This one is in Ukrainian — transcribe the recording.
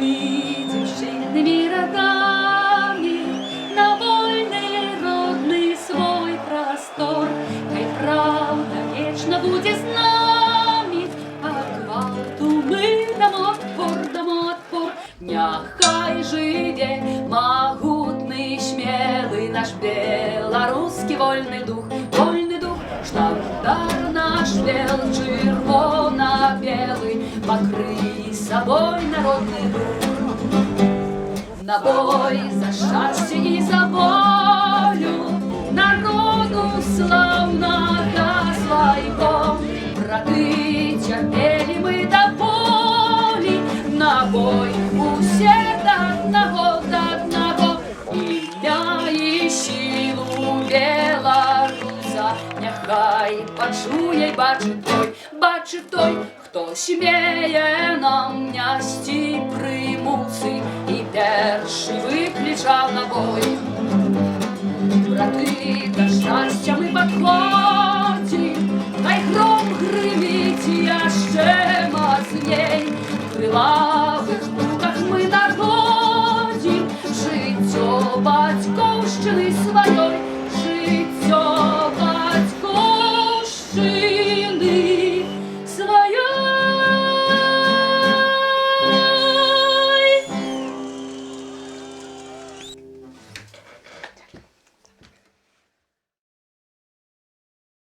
выйдем жильными родами на вольный родный свой простор. Хай правда вечно будет с нами, а гвалту мы дамо отпор. Няхай живе могутный, смелый наш белорусский вольный дух, штандар наш бел, червоно-белый, покрый собой народный дух. На бой за счастье и за волю народу славного своего. Браты, терпели мы до боли, на бой усе до одного. Ім'я і силу белоруса нехай почує й бачить той, хто сміє нам нясти примуси і перший викличав на бой.